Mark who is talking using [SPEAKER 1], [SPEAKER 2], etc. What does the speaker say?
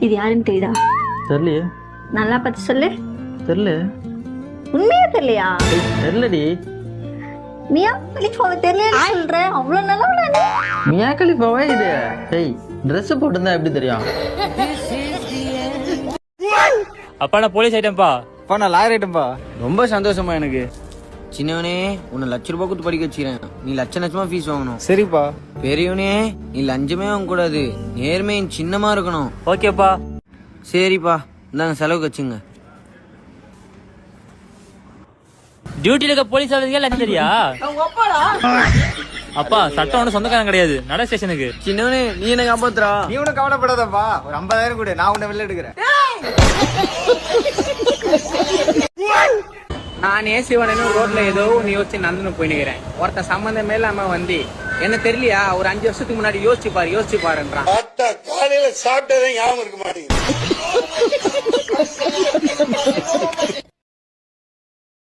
[SPEAKER 1] இது யாருன்னு தெரியுதா?
[SPEAKER 2] தெரியலையே.
[SPEAKER 1] நல்லா பார்த்து சொல்லு.
[SPEAKER 2] தெரியல.
[SPEAKER 1] உண்மையா தெரியலையா?
[SPEAKER 2] தெரியலடி.
[SPEAKER 1] மியா கலிஃபாவை தெரியலன்னு சொல்ற? அவ்வளவு நல்லவளா நீ?
[SPEAKER 2] மியா கலிஃபாவா இது? டேய் Dress போட்டிருந்தா எப்படி தெரியும்?
[SPEAKER 3] அப்பா நான் போலீஸ் ஆயிட்டேன்ப்பா.
[SPEAKER 4] அப்பா நான் லாயர் ஆயிட்டேன்ப்பா.
[SPEAKER 5] ரொம்ப சந்தோஷமா எனக்கு. சின்னவனே உன்னை லட்ச ரூபாய் கொடுத்து படிக்க வச்சுக்கிறேன். நீ லட்சமா ஃபீஸ் வாங்கணும்.
[SPEAKER 4] சரிப்பா.
[SPEAKER 5] பெரியவனே நீ லஞ்சமே வாங்க கூடாது. நேர்மையின் சின்னமா இருக்கணும்.
[SPEAKER 3] ஓகேப்பா.
[SPEAKER 5] சரிப்பா இந்தாங்க செலவுக்கு வச்சுங்க.
[SPEAKER 3] டியூட்டில இருக்க போலீஸ் ஆஃபீஸருக்கு லஞ்சம் தெரியா? அப்பா சட்டம் ஒன்றும் சொந்தக்காரன் கிடையாது. நட ஸ்டேஷனுக்கு.
[SPEAKER 5] சின்னவனே நீ என்ன காப்பாத்துறா?
[SPEAKER 4] நீ ஒன்னும் கவலைப்படாதப்பா. ஒரு 50,000 கொடு, நான் உன்னை வெளில எடுக்கிறேன்.
[SPEAKER 6] நானே சிவனு ரோட்ல ஏதோ ஒன்று யோசிச்சு நடந்து போயினுக்கிறேன். ஒருத்தன் சம்பந்தமே இல்லாம வந்து என்ன தெரியலையா ஒரு 5 வருஷத்துக்கு முன்னாடி யோசிச்சு பாருன்றான்.
[SPEAKER 7] காலையில சாப்பிட்டதே ஞாபகம் இருக்க மாட்டேங்குது.